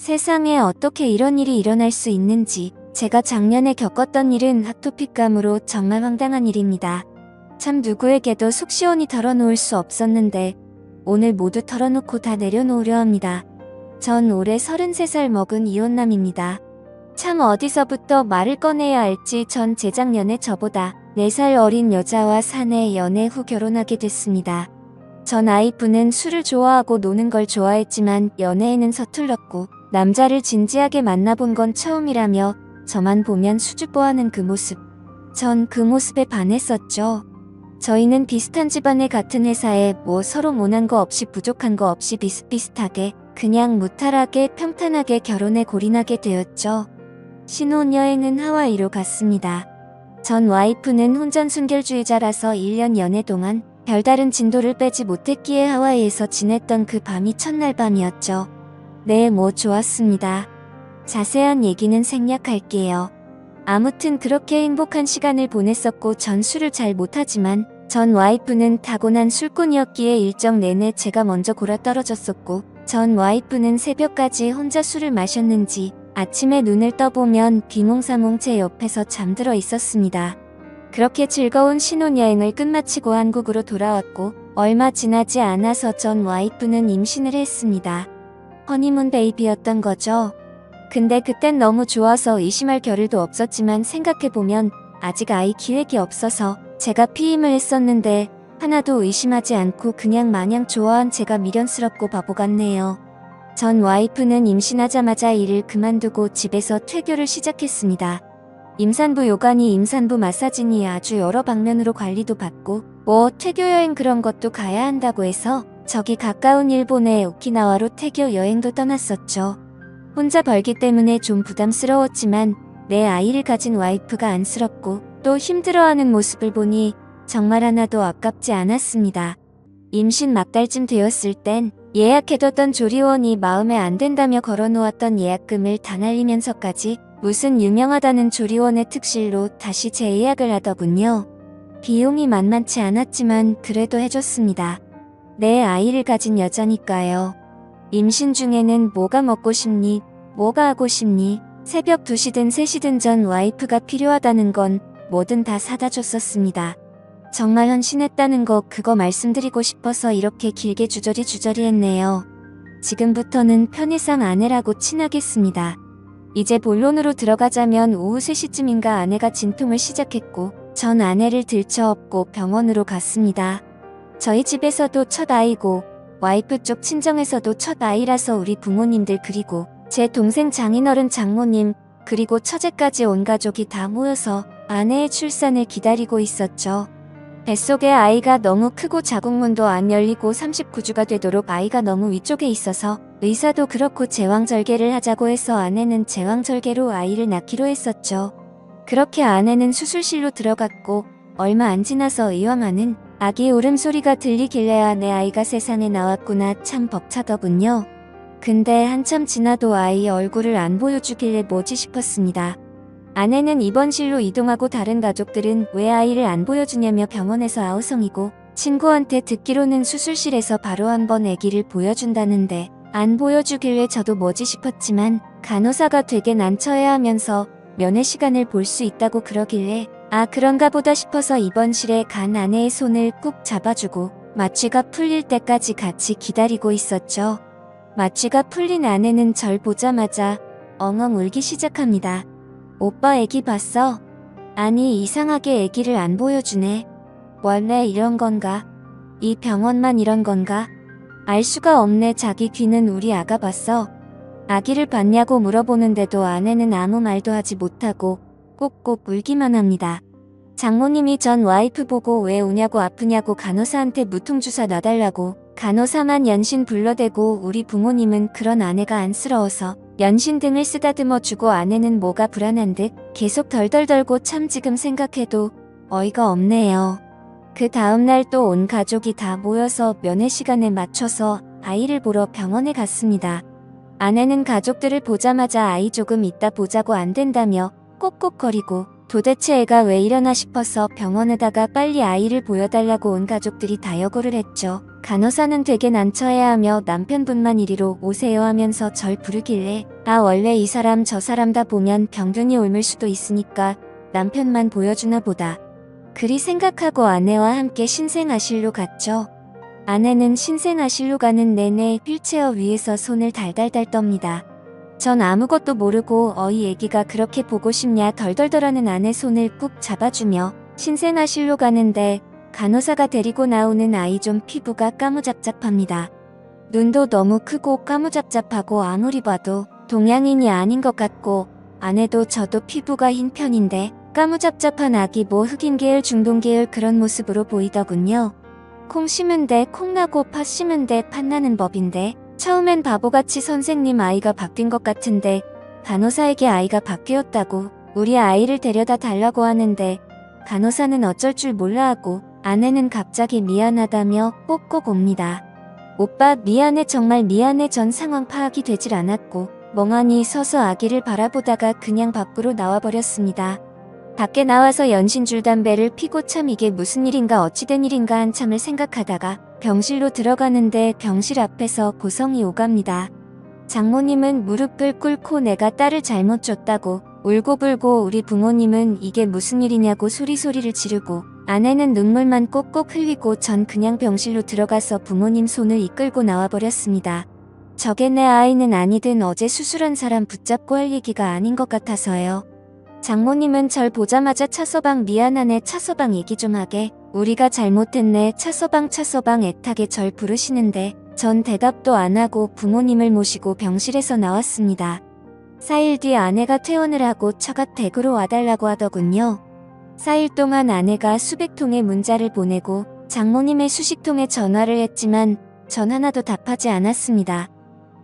세상에 어떻게 이런 일이 일어날 수 있는지, 제가 작년에 겪었던 일은 아토피감으로 정말 황당한 일입니다. 참 누구에게도 속 시원히 털어놓을 수 없었는데 오늘 모두 털어놓고 다 내려놓으려 합니다. 전 올해 33살 먹은 이혼남입니다. 참 어디서부터 말을 꺼내야 할지 전 재작년에 저보다 4살 어린 여자와 사내 연애 후 결혼하게 됐습니다. 전 와이프는 술을 좋아하고 노는 걸 좋아했지만 연애에는 서툴렀고 남자를 진지하게 만나본 건 처음이라며 저만 보면 수줍어하는 그 모습. 전 그 모습에 반했었죠. 저희는 비슷한 집안의 같은 회사에 서로 모난 거 없이 부족한 거 없이 비슷비슷하게 그냥 무탈하게 평탄하게 결혼에 골인하게 되었죠. 신혼여행은 하와이로 갔습니다. 전 와이프는 혼전 순결주의자라서 1년 연애 동안 별다른 진도를 빼지 못했기에 하와이에서 지냈던 그 밤이 첫날 밤이었죠. 네, 좋았습니다. 자세한 얘기는 생략할게요. 아무튼 그렇게 행복한 시간을 보냈었고 전 술을 잘 못하지만 전 와이프는 타고난 술꾼이었기에 일정 내내 제가 먼저 골아떨어졌었고 전 와이프는 새벽까지 혼자 술을 마셨는지 아침에 눈을 떠보면 비몽사몽 제 옆에서 잠들어 있었습니다. 그렇게 즐거운 신혼여행을 끝마치고 한국으로 돌아왔고 얼마 지나지 않아서 전 와이프는 임신을 했습니다. 허니문 베이비였던 거죠. 근데 그땐 너무 좋아서 의심할 겨를도 없었지만 생각해보면 아직 아이 기획이 없어서 제가 피임을 했었는데 하나도 의심하지 않고 그냥 마냥 좋아한 제가 미련스럽고 바보 같네요. 전 와이프는 임신하자마자 일을 그만두고 집에서 퇴교를 시작했습니다. 임산부 요가니 임산부 마사지니 아주 여러 방면으로 관리도 받고 퇴교 여행 그런 것도 가야 한다고 해서 저기 가까운 일본의 오키나와로 퇴교 여행도 떠났었죠. 혼자 벌기 때문에 좀 부담스러웠지만 내 아이를 가진 와이프가 안쓰럽고 또 힘들어하는 모습을 보니 정말 하나도 아깝지 않았습니다. 임신 막달쯤 되었을 땐 예약해뒀던 조리원이 마음에 안 든다며 걸어놓았던 예약금을 다 날리면서까지 무슨 유명하다는 조리원의 특실로 다시 재예약을 하더군요. 비용이 만만치 않았지만 그래도 해줬습니다. 내 아이를 가진 여자니까요. 임신 중에는 뭐가 먹고 싶니? 뭐가 하고 싶니? 새벽 2시든 3시든 전 와이프가 필요하다는 건 뭐든 다 사다 줬었습니다. 정말 헌신했다는 거 그거 말씀드리고 싶어서 이렇게 길게 주저리 했네요. 지금부터는 편의상 아내라고 친하겠습니다. 이제 본론으로 들어가자면 오후 3시쯤인가 아내가 진통을 시작했고 전 아내를 들쳐업고 병원으로 갔습니다. 저희 집에서도 첫 아이고 와이프 쪽 친정에서도 첫 아이라서 우리 부모님들 그리고 제 동생 장인어른 장모님 그리고 처제까지 온 가족이 다 모여서 아내의 출산을 기다리고 있었죠. 뱃속에 아이가 너무 크고 자궁문도 안 열리고 39주가 되도록 아이가 너무 위쪽에 있어서 의사도 그렇고 제왕절개를 하자고 해서 아내는 제왕절개로 아이를 낳기로 했었죠. 그렇게 아내는 수술실로 들어갔고 얼마 안 지나서 의왕하는 아기 울음소리가 들리길래 내 아이가 세상에 나왔구나 참 벅차더군요. 근데 한참 지나도 아이 얼굴을 안 보여주길래 뭐지 싶었습니다. 아내는 입원실로 이동하고 다른 가족들은 왜 아이를 안 보여주냐며 병원에서 아우성이고 친구한테 듣기로는 수술실에서 바로 한번 아기를 보여준다는데 안 보여주길래 저도 뭐지 싶었지만 간호사가 되게 난처해하면서 면회 시간을 볼 수 있다고 그러길래 그런가 보다 싶어서 입원실에 간 아내의 손을 꾹 잡아주고 마취가 풀릴 때까지 같이 기다리고 있었죠. 마취가 풀린 아내는 절 보자마자 엉엉 울기 시작합니다. 오빠 애기 봤어? 아니 이상하게 애기를 안 보여주네. 원래 이런 건가? 이 병원만 이런 건가? 알 수가 없네. 자기 귀는 우리 아가 봤어? 아기를 봤냐고 물어보는데도 아내는 아무 말도 하지 못하고 꼭꼭 울기만 합니다. 장모님이 전 와이프 보고 왜 우냐고 아프냐고 간호사한테 무통주사 놔달라고 간호사만 연신 불러대고 우리 부모님은 그런 아내가 안쓰러워서 연신 등을 쓰다듬어 주고 아내는 뭐가 불안한 듯 계속 덜덜 떨고 참 지금 생각해도 어이가 없네요. 그 다음날 또 온 가족이 다 모여서 면회 시간에 맞춰서 아이를 보러 병원에 갔습니다. 아내는 가족들을 보자마자 아이 조금 이따 보자고 안 된다며 꼭꼭거리고 도대체 애가 왜 이러나 싶어서 병원에다가 빨리 아이를 보여달라고 온 가족들이 다 여고를 했죠. 간호사는 되게 난처해하며 남편분만 이리로 오세요 하면서 절 부르길래 원래 이 사람 저 사람 다 보면 병균이 옮을 수도 있으니까 남편만 보여주나 보다. 그리 생각하고 아내와 함께 신생아실로 갔죠. 아내는 신생아실로 가는 내내 휠체어 위에서 손을 달달달 떱니다. 전 아무것도 모르고 이 애기가 그렇게 보고 싶냐 덜덜덜하는 아내 손을 꾹 잡아주며 신생아실로 가는데 간호사가 데리고 나오는 아이 좀 피부가 까무잡잡합니다. 눈도 너무 크고 까무잡잡하고 아무리 봐도 동양인이 아닌 것 같고 아내도 저도 피부가 흰 편인데 까무잡잡한 아기 뭐 흑인 계열 중동 계열 그런 모습으로 보이더군요. 콩 심은데 콩 나고 팥 심은데 팥 나는 법인데 처음엔 바보같이 선생님 아이가 바뀐 것 같은데 간호사에게 아이가 바뀌었다고 우리 아이를 데려다 달라고 하는데 간호사는 어쩔 줄 몰라 하고 아내는 갑자기 미안하다며 꼭꼭 옵니다. 오빠 미안해 정말 미안해. 전 상황 파악이 되질 않았고 멍하니 서서 아기를 바라보다가 그냥 밖으로 나와버렸습니다. 밖에 나와서 연신줄 담배를 피고 참 이게 무슨 일인가 어찌된 일인가 한참을 생각하다가 병실로 들어가는데 병실 앞에서 고성이 오갑니다. 장모님은 무릎을 꿇고 내가 딸을 잘못 줬다고 울고불고 우리 부모님은 이게 무슨 일이냐고 소리를 지르고 아내는 눈물만 꼭꼭 흘리고 전 그냥 병실로 들어가서 부모님 손을 이끌고 나와버렸습니다. 저게 내 아이는 아니든 어제 수술한 사람 붙잡고 할 얘기가 아닌 것 같아서요. 장모님은 절 보자마자 차서방 미안하네 차서방 얘기 좀 하게 우리가 잘못했네 차서방 애타게 절 부르시는데 전 대답도 안 하고 부모님을 모시고 병실에서 나왔습니다. 4일 뒤 아내가 퇴원을 하고 처갓 댁으로 와달라고 하더군요. 4일 동안 아내가 수백 통의 문자를 보내고 장모님의 수십 통의 전화를 했지만 전 하나도 답하지 않았습니다.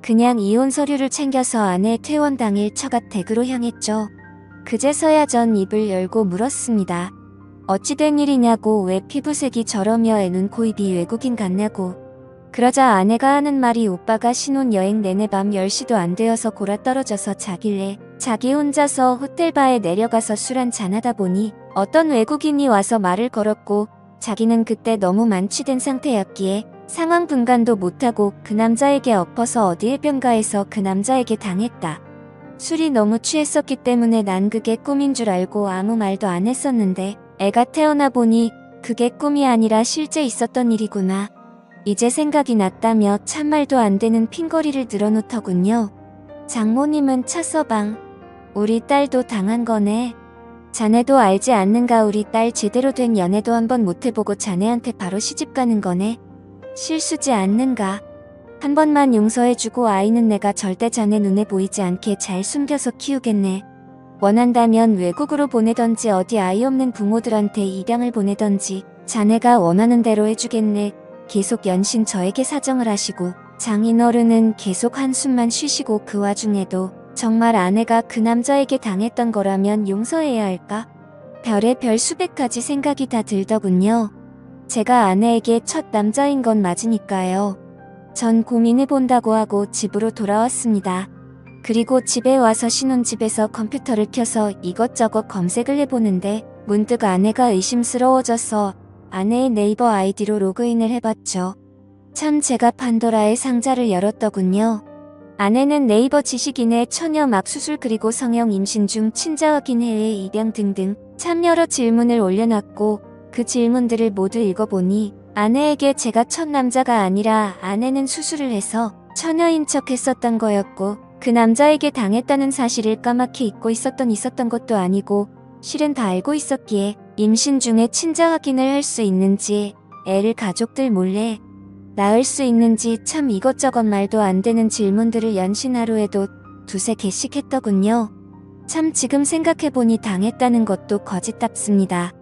그냥 이혼 서류를 챙겨서 아내의 퇴원 당일 처갓 댁으로 향했죠. 그제서야 전 입을 열고 물었습니다. 어찌 된 일이냐고 왜 피부색이 저러며 애 눈 코 입이 외국인 같냐고. 그러자 아내가 하는 말이 오빠가 신혼여행 내내 밤 10시도 안 되어서 골아떨어져서 자길래 자기 혼자서 호텔바에 내려가서 술 한잔 하다 보니 어떤 외국인이 와서 말을 걸었고 자기는 그때 너무 만취된 상태였기에 상황 분간도 못하고 그 남자에게 엎어서 어디 해변가에서 그 남자에게 당했다. 술이 너무 취했었기 때문에 난 그게 꿈인 줄 알고 아무 말도 안 했었는데 애가 태어나 보니 그게 꿈이 아니라 실제 있었던 일이구나. 이제 생각이 났다며 참말도 안 되는 핑거리를 늘어놓더군요. 장모님은 차서방 우리 딸도 당한 거네. 자네도 알지 않는가 우리 딸 제대로 된 연애도 한번 못해보고 자네한테 바로 시집가는 거네. 실수지 않는가. 한 번만 용서해주고 아이는 내가 절대 자네 눈에 보이지 않게 잘 숨겨서 키우겠네. 원한다면 외국으로 보내던지 어디 아이 없는 부모들한테 입양을 보내던지 자네가 원하는 대로 해주겠네. 계속 연신 저에게 사정을 하시고 장인어른은 계속 한숨만 쉬시고 그 와중에도 정말 아내가 그 남자에게 당했던 거라면 용서해야 할까? 별의별 수백 가지 생각이 다 들더군요. 제가 아내에게 첫 남자인 건 맞으니까요. 전 고민해본다고 하고 집으로 돌아왔습니다. 그리고 집에 와서 신혼집에서 컴퓨터를 켜서 이것저것 검색을 해보는데 문득 아내가 의심스러워져서 아내의 네이버 아이디로 로그인을 해봤죠. 참 제가 판도라의 상자를 열었더군요. 아내는 네이버 지식인의 처녀 막수술 그리고 성형 임신 중 친자 확인 해외 입양 등등 참 여러 질문을 올려놨고 그 질문들을 모두 읽어보니 아내에게 제가 첫 남자가 아니라 아내는 수술을 해서 처녀인 척 했었던 거였고 그 남자에게 당했다는 사실을 까맣게 잊고 있었던 것도 아니고 실은 다 알고 있었기에 임신 중에 친자 확인을 할 수 있는지 애를 가족들 몰래 낳을 수 있는지 참 이것저것 말도 안 되는 질문들을 연신 하루에도 두세 개씩 했더군요. 참 지금 생각해보니 당했다는 것도 거짓답습니다.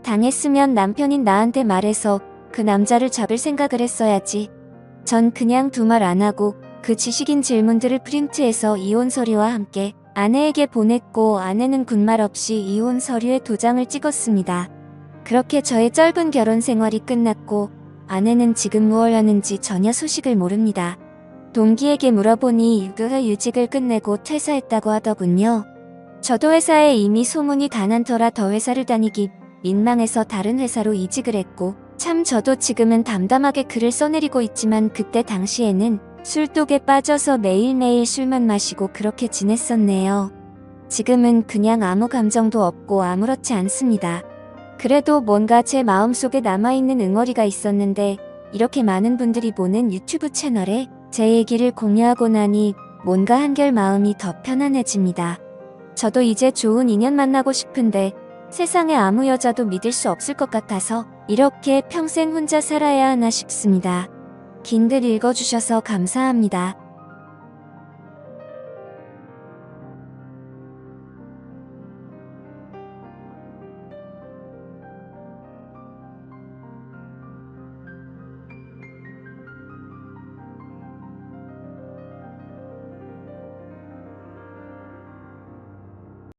당했으면 남편인 나한테 말해서 그 남자를 잡을 생각을 했어야지. 전 그냥 두 말 안 하고 그 지식인 질문들을 프린트해서 이혼 서류와 함께 아내에게 보냈고 아내는 군말 없이 이혼 서류에 도장을 찍었습니다. 그렇게 저의 짧은 결혼 생활이 끝났고 아내는 지금 무얼 하는지 전혀 소식을 모릅니다. 동기에게 물어보니 육아휴직을 끝내고 퇴사했다고 하더군요. 저도 회사에 이미 소문이 다 난 터라 더 회사를 다니기 민망해서 다른 회사로 이직을 했고 참 저도 지금은 담담하게 글을 써내리고 있지만 그때 당시에는 술독에 빠져서 매일매일 술만 마시고 그렇게 지냈었네요. 지금은 그냥 아무 감정도 없고 아무렇지 않습니다. 그래도 뭔가 제 마음속에 남아있는 응어리가 있었는데 이렇게 많은 분들이 보는 유튜브 채널에 제 얘기를 공유하고 나니 뭔가 한결 마음이 더 편안해집니다. 저도 이제 좋은 인연 만나고 싶은데 세상에 아무 여자도 믿을 수 없을 것 같아서 이렇게 평생 혼자 살아야 하나 싶습니다. 긴 글 읽어주셔서 감사합니다.